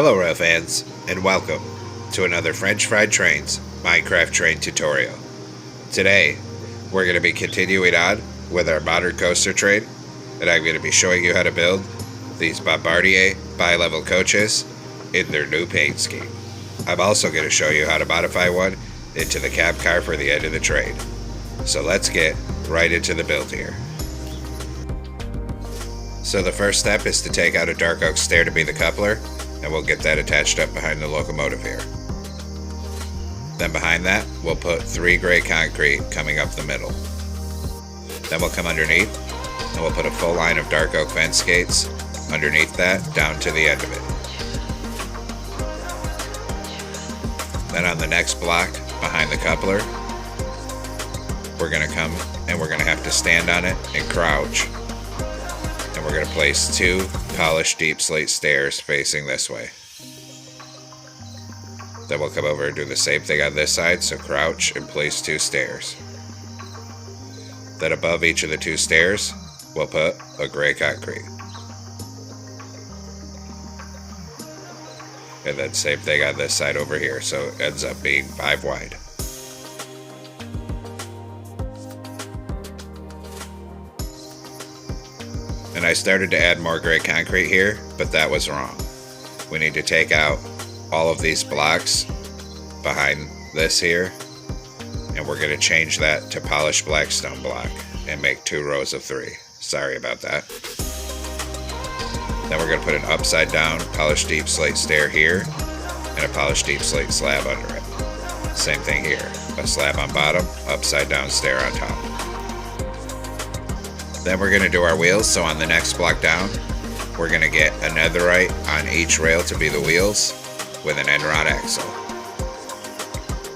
Hello rail fans, and welcome to another French Fried Trains Minecraft train tutorial. Today, we're going to be continuing on with our modern coaster train, and I'm going to be showing you how to build these Bombardier bi-level coaches in their new paint scheme. I'm also going to show you how to modify one into the cab car for the end of the train. So let's get right into the build here. So the first step is to take out a dark oak stair to be the coupler, and we'll get that attached up behind the locomotive here. Then behind that, we'll put 3 gray concrete coming up the middle. Then we'll come underneath, and we'll put a full line of dark oak fence gates underneath that down to the end of it. Then on the next block behind the coupler, we're going to come and we're going to have to stand on it and crouch. And we're going to place 2 polished deep slate stairs facing this way. Then we'll come over and do the same thing on this side, so crouch and place 2 stairs. Then above each of the 2 stairs, we'll put a gray concrete. And then same thing on this side over here, so it ends up being 5 wide. And I started to add more gray concrete here, but that was wrong. We need to take out all of these blocks behind this here, and we're going to change that to polished blackstone block and make 2 rows of 3. Sorry about that. Then we're going to put an upside down polished deep slate stair here and a polished deep slate slab under it. Same thing here, a slab on bottom, upside down stair on top. Then we're going to do our wheels, so on the next block down, we're going to get a netherite on each rail to be the wheels with an end rod axle.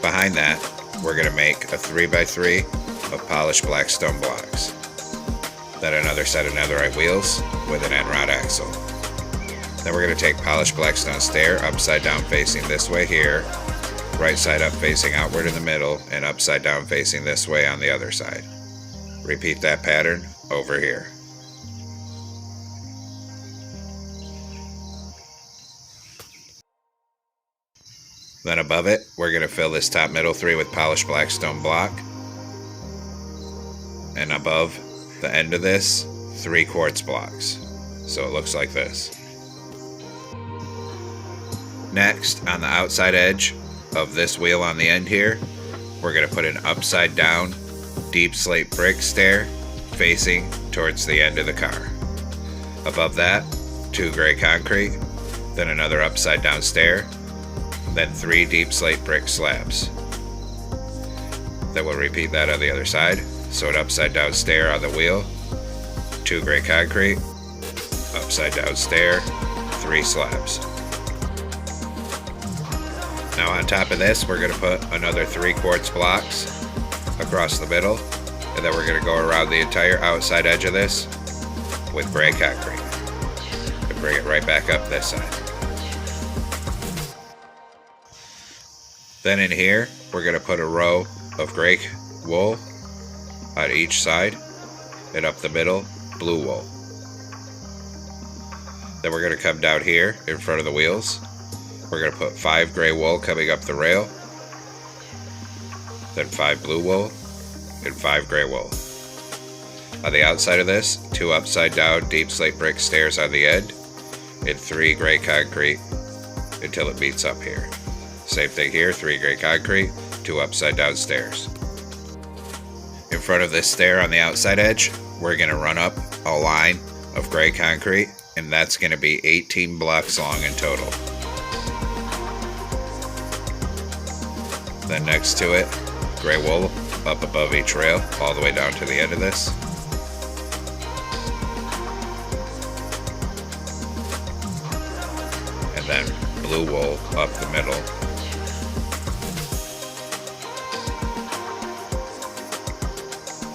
Behind that, we're going to make a 3x3 of polished blackstone blocks. Then another set of netherite wheels with an end rod axle. Then we're going to take polished blackstone stair upside down facing this way here, right side up facing outward in the middle, and upside down facing this way on the other side. Repeat that pattern over here. Then above it, we're going to fill this top middle 3 with polished blackstone block. And above the end of this, 3 quartz blocks. So it looks like this. Next, on the outside edge of this wheel on the end here, we're going to put an upside down deep slate brick stair facing towards the end of the car. Above that, 2 gray concrete, then another upside down stair, then 3 deep slate brick slabs. Then we'll repeat that on the other side. So an upside down stair on the wheel, 2 gray concrete, upside down stair, 3 slabs. Now on top of this, we're going to put another 3 quartz blocks across the middle, and then we're going to go around the entire outside edge of this with gray concrete and bring it right back up this side. Then in here, we're going to put a row of gray wool on each side, and up the middle, blue wool. Then we're going to come down here in front of the wheels. We're going to put 5 gray wool coming up the rail, then 5 blue wool, and 5 gray wool. On the outside of this, 2 upside down deep slate brick stairs on the end, and 3 gray concrete until it meets up here. Same thing here, 3 gray concrete, 2 upside down stairs. In front of this stair on the outside edge, we're going to run up a line of gray concrete, and that's going to be 18 blocks long in total. Then next to it, gray wool up above each rail, all the way down to the end of this. And then blue wool up the middle.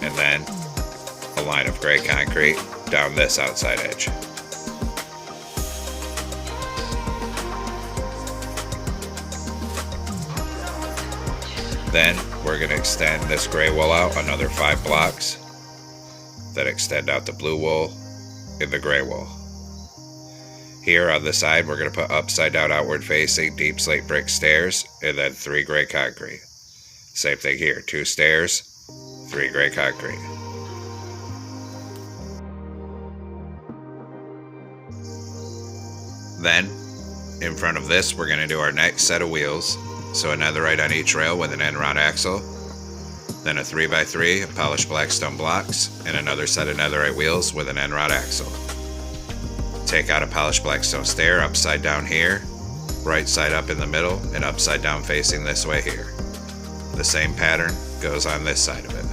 And then a line of gray concrete down this outside edge. Then we're going to extend this gray wool out another 5 blocks, then extend out the blue wool and the gray wool. Here on the side, we're going to put upside down outward facing deep slate brick stairs and then 3 gray concrete. Same thing here, 2 stairs, 3 gray concrete. Then, in front of this, we're going to do our next set of wheels. So a netherite on each rail with an end rod axle, then a 3x3 of polished blackstone blocks, and another set of netherite wheels with an end rod axle. Take out a polished blackstone stair upside down here, right side up in the middle, and upside down facing this way here. The same pattern goes on this side of it.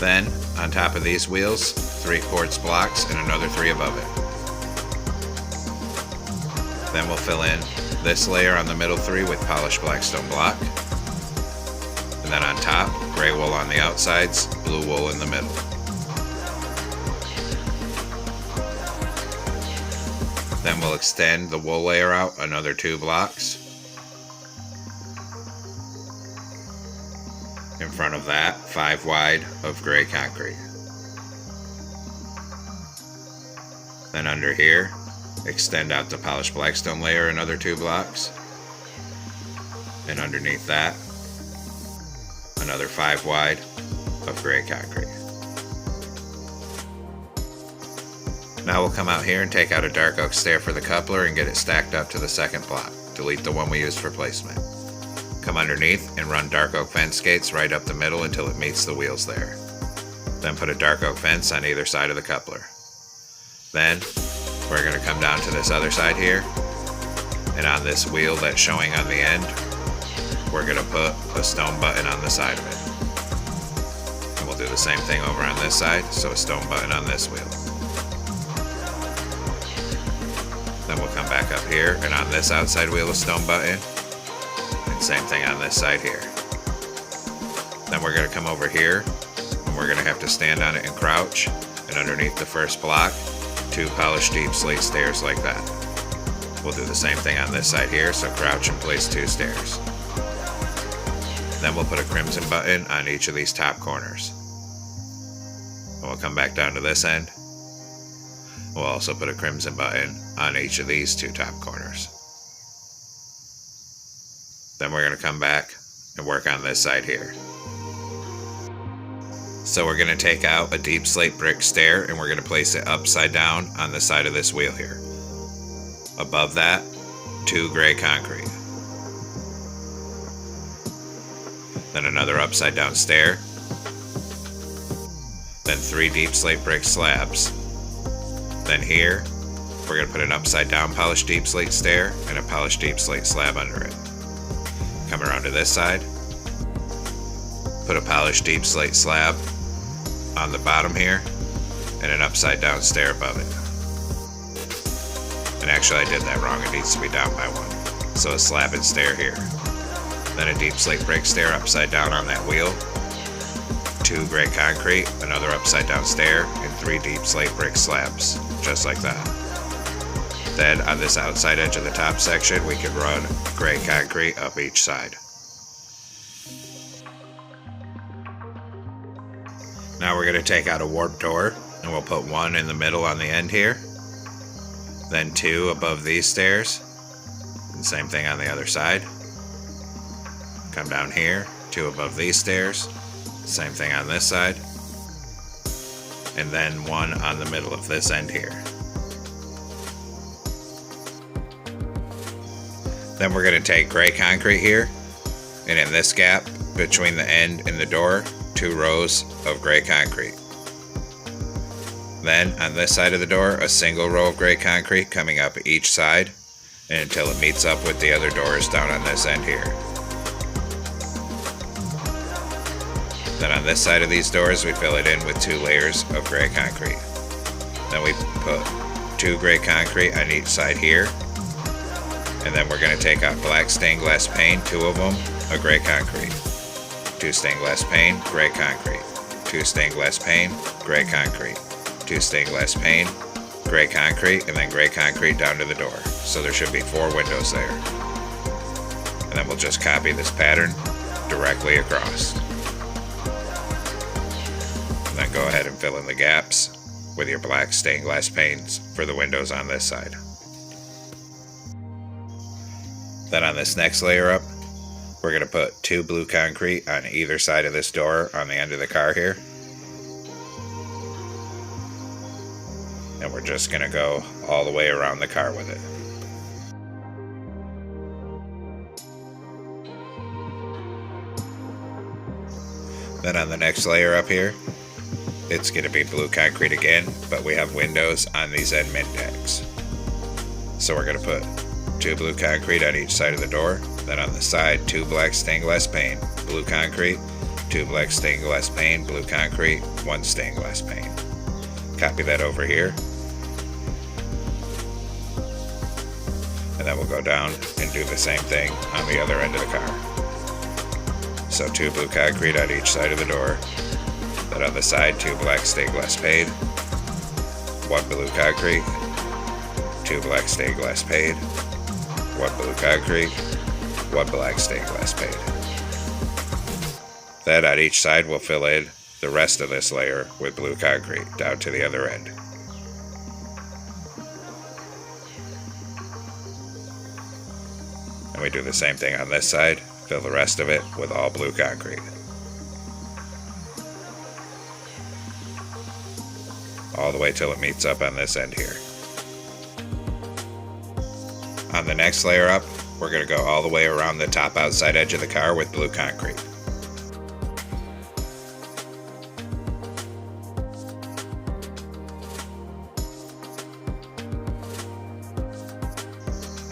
Then, on top of these wheels, 3 quartz blocks and another 3 above it. Then we'll fill in this layer on the middle 3 with polished blackstone block. And then on top, gray wool on the outsides, blue wool in the middle. Then we'll extend the wool layer out another 2 blocks. In front of that, 5 wide of gray concrete. Then under here, extend out the polished blackstone layer another 2 blocks. And underneath that, another 5 wide of gray concrete. Now we'll come out here and take out a dark oak stair for the coupler and get it stacked up to the second block. Delete the one we used for placement. Come underneath and run dark oak fence gates right up the middle until it meets the wheels there. Then put a dark oak fence on either side of the coupler. Then we're going to come down to this other side here, and on this wheel that's showing on the end, we're going to put a stone button on the side of it. And we'll do the same thing over on this side, so a stone button on this wheel. Then we'll come back up here, and on this outside wheel a stone button, and same thing on this side here. Then we're going to come over here, and we're going to have to stand on it and crouch, and underneath the first block, 2 polished deep slate stairs like that. We'll do the same thing on this side here, so crouch and place 2 stairs. Then we'll put a crimson button on each of these top corners. And we'll come back down to this end. We'll also put a crimson button on each of these 2 top corners. Then we're going to come back and work on this side here. So we're going to take out a deep slate brick stair and we're going to place it upside down on the side of this wheel here. Above that, 2 gray concrete. Then another upside down stair. Then 3 deep slate brick slabs. Then here, we're going to put an upside down polished deep slate stair and a polished deep slate slab under it. Come around to this side. Put a polished deep slate slab on the bottom here and an upside down stair above it. And actually I did that wrong, it needs to be down by 1. So a slab and stair here. Then a deep slate brick stair upside down on that wheel. 2 gray concrete, another upside down stair, and 3 deep slate brick slabs, just like that. Then on this outside edge of the top section, we can run gray concrete up each side. Now we're going to take out a warp door, and we'll put 1 in the middle on the end here. Then 2 above these stairs. And same thing on the other side. Come down here, 2 above these stairs. Same thing on this side. And then 1 on the middle of this end here. Then we're going to take gray concrete here, and in this gap between the end and the door, 2 rows of gray concrete. Then on this side of the door, a single row of gray concrete coming up each side and until it meets up with the other doors down on this end here. Then on this side of these doors, we fill it in with 2 layers of gray concrete. Then we put 2 gray concrete on each side here. And then we're going to take out black stained glass pane, 2 of them, a gray concrete. 2 stained glass pane, gray concrete. 2 stained glass pane, gray concrete. 2 stained glass pane, gray concrete, and then gray concrete down to the door. So there should be 4 windows there. And then we'll just copy this pattern directly across. Then go ahead and fill in the gaps with your black stained glass panes for the windows on this side. Then on this next layer up, we're going to put 2 blue concrete on either side of this door on the end of the car here. And we're just going to go all the way around the car with it. Then on the next layer up here, it's going to be blue concrete again, but we have windows on these end mid decks. So we're going to put 2 blue concrete on each side of the door. Then on the side, 2 black stained glass pane, blue concrete, 2 black stained glass pane, blue concrete, 1 stained glass pane. Copy that over here. And then we'll go down and do the same thing on the other end of the car. So 2 blue concrete on each side of the door. Then on the side, 2 black stained glass pane, 1 blue concrete, 2 black stained glass pane, 1 blue concrete, 1 black stained glass pane. Then on each side we'll fill in the rest of this layer with blue concrete down to the other end. And we do the same thing on this side, fill the rest of it with all blue concrete. All the way till it meets up on this end here. On the next layer up, we're going to go all the way around the top outside edge of the car with blue concrete.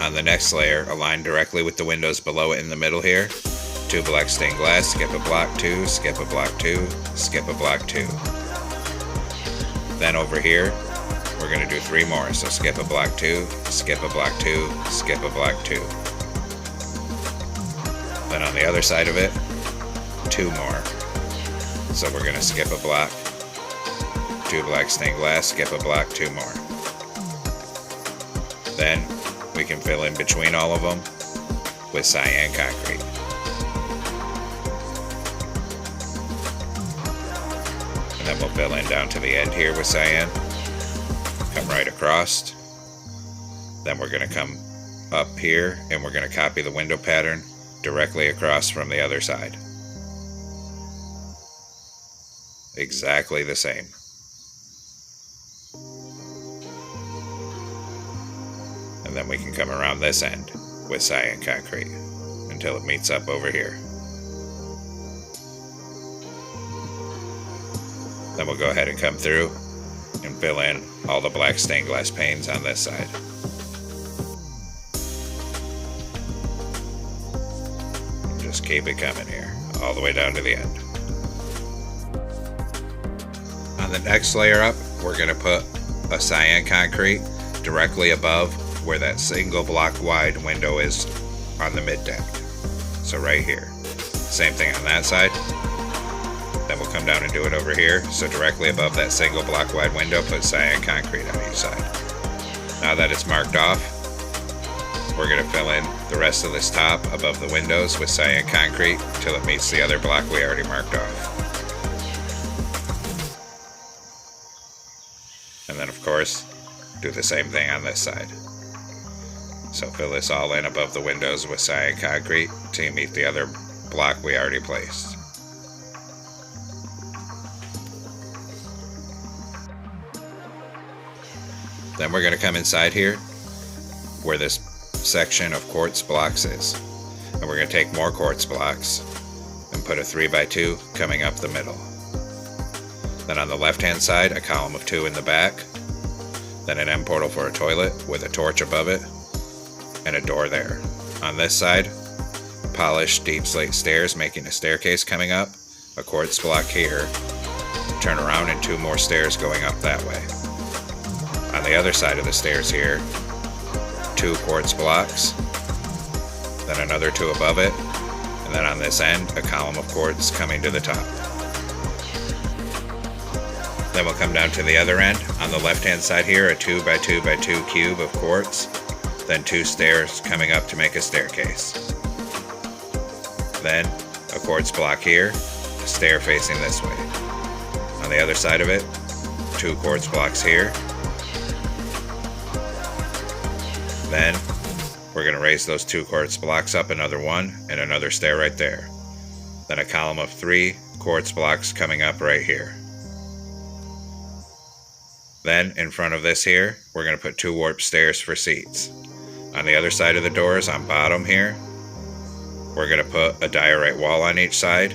On the next layer, align directly with the windows below it in the middle here. 2 black stained glass, skip a block, 2, skip a block, 2, skip a block, 2. Then over here, we're going to do 3 more. So skip a block 2, skip a block 2, skip a block 2. Then on the other side of it, 2 more. So we're going to skip a block, 2 black stained glass, skip a block, 2 more. Then we can fill in between all of them with cyan concrete. And then we'll fill in down to the end here with cyan. Come right across. Then we're going to come up here and we're going to copy the window pattern directly across from the other side. Exactly the same. And then we can come around this end with cyan concrete until it meets up over here. Then we'll go ahead and come through and fill in all the black stained glass panes on this side. And just keep it coming here, all the way down to the end. On the next layer up, we're going to put a cyan concrete directly above where that single block wide window is on the mid deck. So right here. Same thing on that side. Then we'll come down and do it over here. So directly above that single block wide window, put cyan concrete on each side. Now that it's marked off, we're going to fill in the rest of this top above the windows with cyan concrete until it meets the other block we already marked off. And then of course, do the same thing on this side. So fill this all in above the windows with cyan concrete till you meet the other block we already placed. Then we're going to come inside here where this section of quartz blocks is. And we're going to take more quartz blocks and put a 3x2 coming up the middle. Then on the left hand side, a column of 2 in the back. Then an M portal for a toilet with a torch above it and a door there. On this side, polished deep slate stairs making a staircase coming up, a quartz block here, turn around and 2 more stairs going up that way. On the other side of the stairs here, 2 quartz blocks, then another 2 above it, and then on this end, a column of quartz coming to the top. Then we'll come down to the other end. On the left hand side here, a 2x2x2 cube of quartz, then 2 stairs coming up to make a staircase. Then a quartz block here, a stair facing this way. On the other side of it, 2 quartz blocks here. Then we're going to raise those 2 quartz blocks up another 1 and another stair right there. Then a column of 3 quartz blocks coming up right here. Then in front of this here, we're going to put 2 warp stairs for seats. On the other side of the doors, on bottom here, we're going to put a diorite wall on each side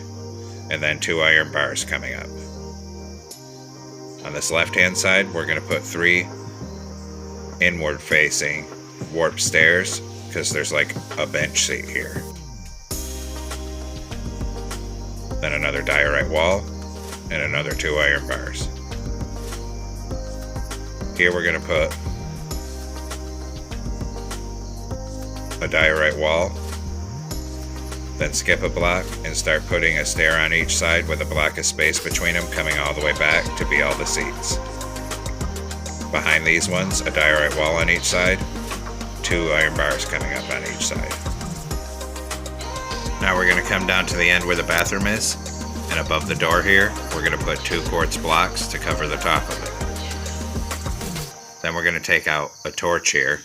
and then 2 iron bars coming up. On this left hand side, we're going to put 3 inward facing warp stairs because there's like a bench seat here. Then another diorite wall and another 2 iron bars. Here we're going to put a diorite wall, then skip a block and start putting a stair on each side with a block of space between them coming all the way back to be all the seats. Behind these ones, a diorite wall on each side, 2 iron bars coming up on each side. Now we're going to come down to the end where the bathroom is, and above the door here, we're going to put 2 quartz blocks to cover the top of it. Then we're going to take out a torch here.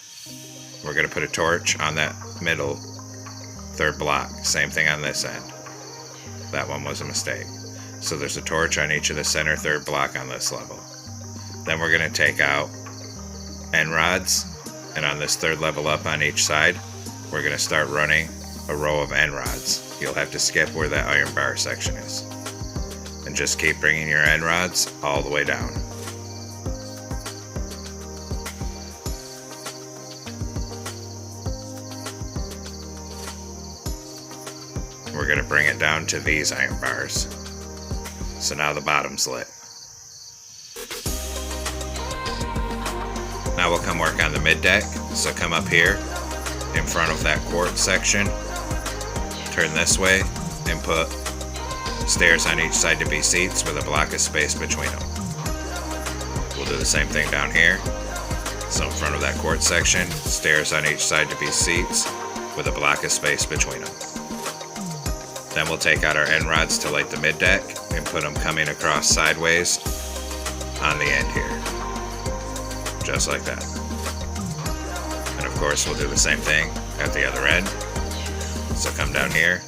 We're going to put a torch on that middle 3rd block. Same thing on this end. That one was a mistake. So there's a torch on each of the center 3rd block on this level. Then we're going to take out end rods, and on this 3rd level up on each side, we're going to start running a row of end rods. You'll have to skip where that iron bar section is. And just keep bringing your end rods all the way down. We're going to bring it down to these iron bars. So now the bottom's lit. Now we'll come work on the mid deck. So come up here in front of that quartz section, turn this way, and put stairs on each side to be seats with a block of space between them. We'll do the same thing down here. So in front of that quartz section, stairs on each side to be seats with a block of space between them. Then we'll take out our end rods to light the mid deck and put them coming across sideways on the end here. Just like that. And of course we'll do the same thing at the other end. So come down here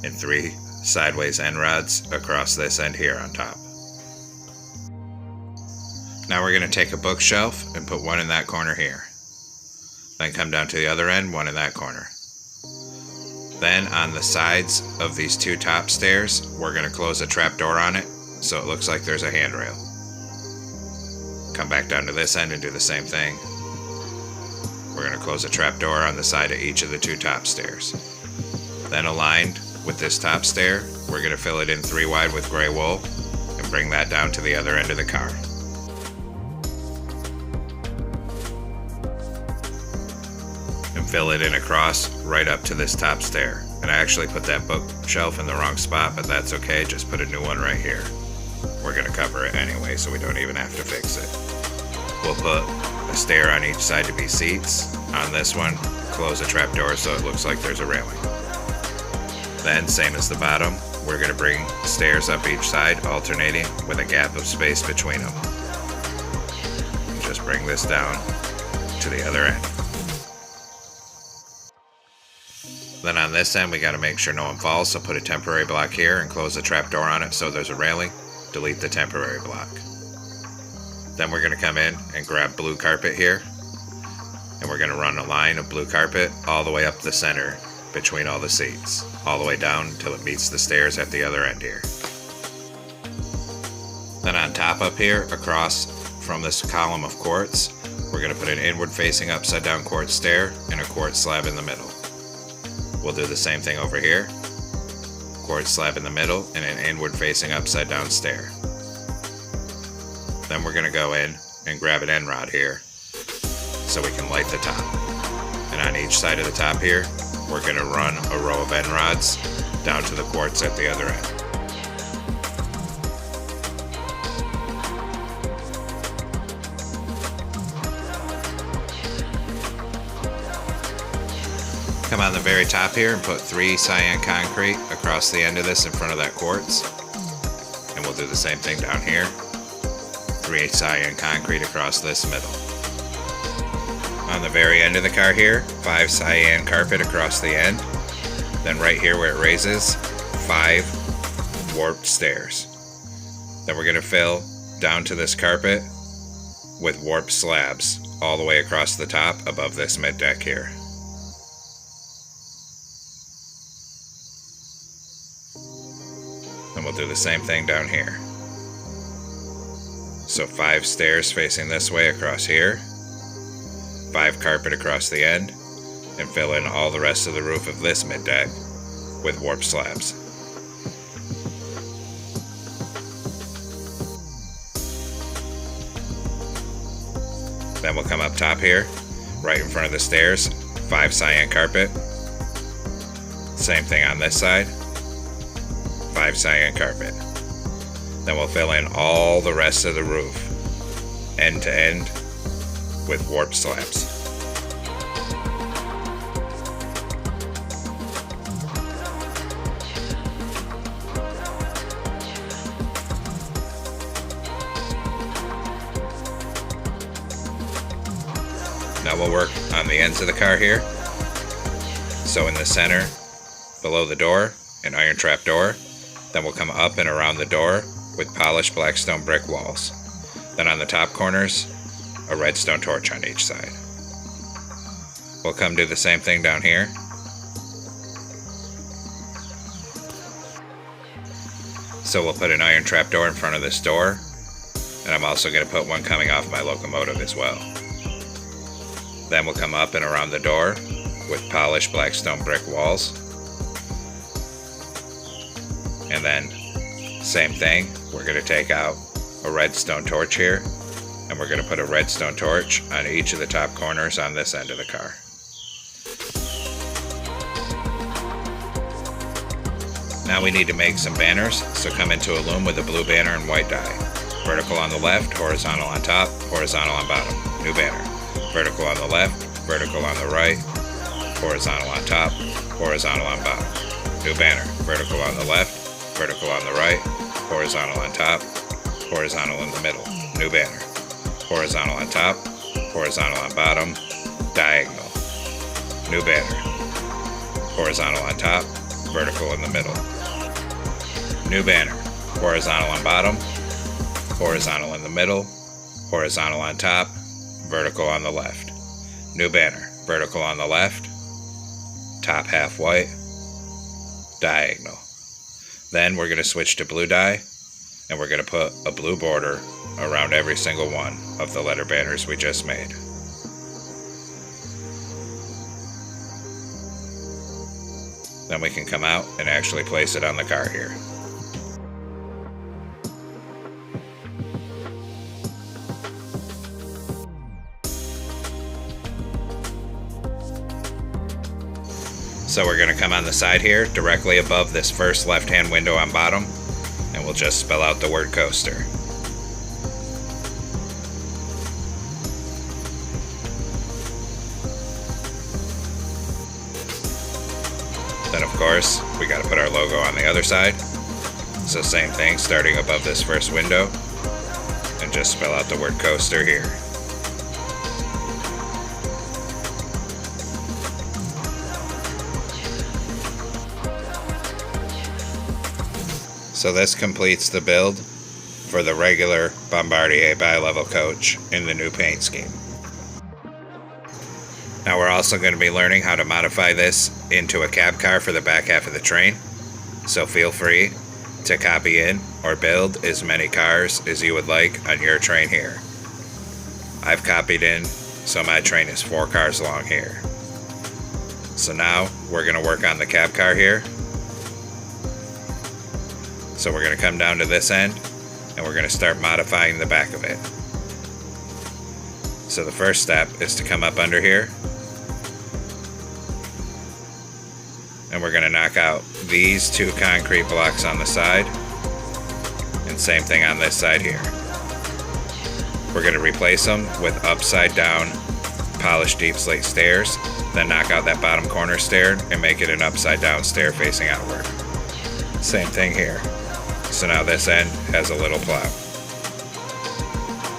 and 3 sideways end rods across this end here on top. Now we're going to take a bookshelf and put 1 in that corner here. Then come down to the other end, 1 in that corner. Then on the sides of these 2 top stairs, we're going to close a trap door on it so it looks like there's a handrail. Come back down to this end and do the same thing. We're going to close a trap door on the side of each of the 2 top stairs. Then aligned with this top stair, we're going to fill it in 3 wide with gray wool and bring that down to the other end of the car. And fill it in across right up to this top stair. And I actually put that bookshelf in the wrong spot, but that's okay, just put a new one right here. We're going to cover it anyway, so we don't even have to fix it. We'll put a stair on each side to be seats. On this one, close a trap door so it looks like there's a railing. Then, same as the bottom, we're going to bring stairs up each side, alternating with a gap of space between them. And just bring this down to the other end. Then on this end, we got to make sure no one falls, so put a temporary block here and close the trap door on it so there's a railing. Delete the temporary block. Then we're going to come in and grab blue carpet here, and we're going to run a line of blue carpet all the way up the center between all the seats, all the way down until it meets the stairs at the other end here. Then on top up here, across from this column of quartz, we're going to put an inward facing upside down quartz stair and a quartz slab in the middle. We'll do the same thing over here. Quartz slab in the middle and an inward facing upside down stair. Then we're going to go in and grab an end rod here so we can light the top. And on each side of the top here, we're going to run a row of end rods down to the quartz at the other end. Come on the very top here and put 3 cyan concrete across the end of this in front of that quartz. And we'll do the same thing down here. 3/8 cyan concrete across this middle. On the very end of the car here, 5 cyan carpet across the end. Then right here where it raises, 5 warped stairs. Then we're going to fill down to this carpet with warped slabs all the way across the top above this mid deck here. Then we'll do the same thing down here. So 5 stairs facing this way across here, 5 carpet across the end, and fill in all the rest of the roof of this mid deck with warped slabs. Then we'll come up top here, right in front of the stairs, 5 cyan carpet. Same thing on this side, 5 cyan carpet. Then we'll fill in all the rest of the roof, end to end, with warped slabs. Now we'll work on the ends of the car here. So in the center, below the door, an iron trap door. Then we'll come up and around the door with polished blackstone brick walls. Then on the top corners, a redstone torch on each side. We'll come do the same thing down here. So we'll put an iron trap door in front of this door, and I'm also going to put one coming off my locomotive as well. Then we'll come up and around the door with polished blackstone brick walls. And then, same thing, we're going to take out a redstone torch here, and we're going to put a redstone torch on each of the top corners on this end of the car. Now we need to make some banners, so come into a loom with a blue banner and white dye. Vertical on the left, horizontal on top, horizontal on bottom. New banner. Vertical on the left, vertical on the right, horizontal on top, horizontal on bottom. New banner. Vertical on the left, vertical on the right, horizontal on top, horizontal in the middle. New banner. Horizontal on top, horizontal on bottom, diagonal. New banner. Horizontal on top, vertical in the middle. New banner. Horizontal on bottom, horizontal in the middle, horizontal on top, vertical on the left. New banner. Vertical on the left, top half white, diagonal. Then we're going to switch to blue dye, and we're going to put a blue border around every single one of the letter banners we just made. Then we can come out and actually place it on the car here. So we're going to come on the side here, directly above this first left-hand window on bottom, and we'll just spell out the word coaster. Then of course, we got to put our logo on the other side. So same thing, starting above this first window, and just spell out the word coaster here. So this completes the build for the regular Bombardier bi-level coach in the new paint scheme. Now we're also going to be learning how to modify this into a cab car for the back half of the train. So feel free to copy in or build as many cars as you would like on your train here. I've copied in, so my train is 4 cars long here. So now we're going to work on the cab car here. So we're going to come down to this end, and we're going to start modifying the back of it. So the first step is to come up under here, and we're going to knock out these 2 concrete blocks on the side, and same thing on this side here. We're going to replace them with upside down polished deep slate stairs, then knock out that bottom corner stair and make it an upside down stair facing outward. Same thing here. So now this end has a little plow.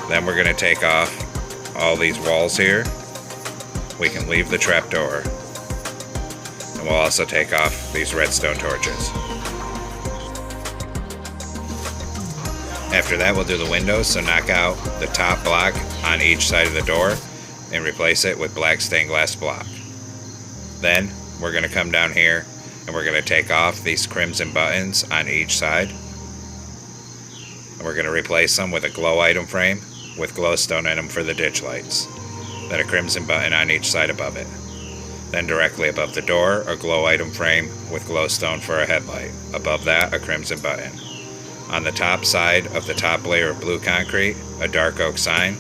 Then we're going to take off all these walls here. We can leave the trapdoor. And we'll also take off these redstone torches. After that, we'll do the windows, so knock out the top block on each side of the door and replace it with black stained glass block. Then we're going to come down here and we're going to take off these crimson buttons on each side. And we're going to replace them with a glow item frame with glowstone in them for the ditch lights. Then a crimson button on each side above it. Then directly above the door, a glow item frame with glowstone for a headlight. Above that, a crimson button. On the top side of the top layer of blue concrete, a dark oak sign,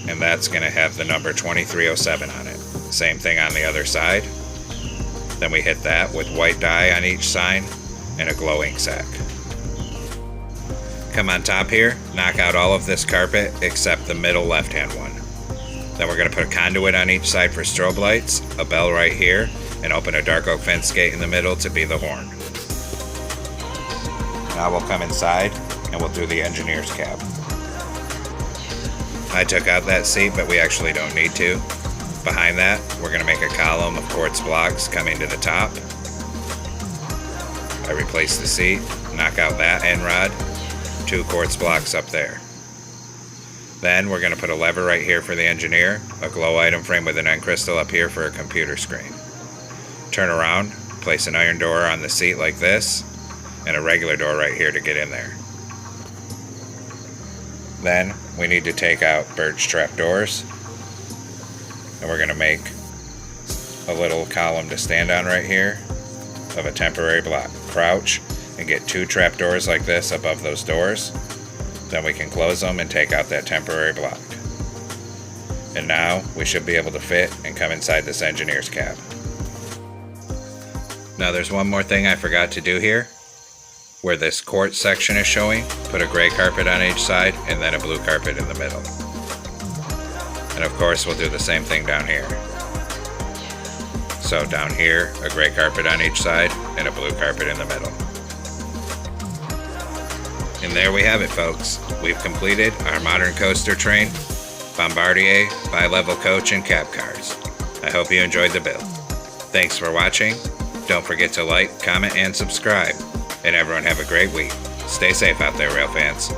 and that's going to have the number 2307 on it. Same thing on the other side. Then we hit that with white dye on each sign and a glow ink sac. Come on top here, knock out all of this carpet except the middle left-hand one. Then we're going to put a conduit on each side for strobe lights, a bell right here, and open a dark oak fence gate in the middle to be the horn. Now we'll come inside and we'll do the engineer's cab. I took out that seat, but we actually don't need to. Behind that, we're going to make a column of quartz blocks coming to the top. I replace the seat, knock out that end rod, 2 quartz blocks up there. Then we're going to put a lever right here for the engineer, a glow item frame with an end crystal up here for a computer screen. Turn around, place an iron door on the seat like this, and a regular door right here to get in there. Then we need to take out birch trap doors, and we're going to make a little column to stand on right here of a temporary block. Crouch and get 2 trap doors like this above those doors. Then we can close them and take out that temporary block. And now we should be able to fit and come inside this engineer's cab. Now there's one more thing I forgot to do here. Where this quartz section is showing, put a gray carpet on each side and then a blue carpet in the middle. And of course we'll do the same thing down here. So down here, a gray carpet on each side and a blue carpet in the middle. And there we have it, folks. We've completed our modern coaster train, Bombardier, bi-level coach, and cab cars. I hope you enjoyed the build. Thanks for watching. Don't forget to like, comment, and subscribe. And everyone have a great week. Stay safe out there, rail fans.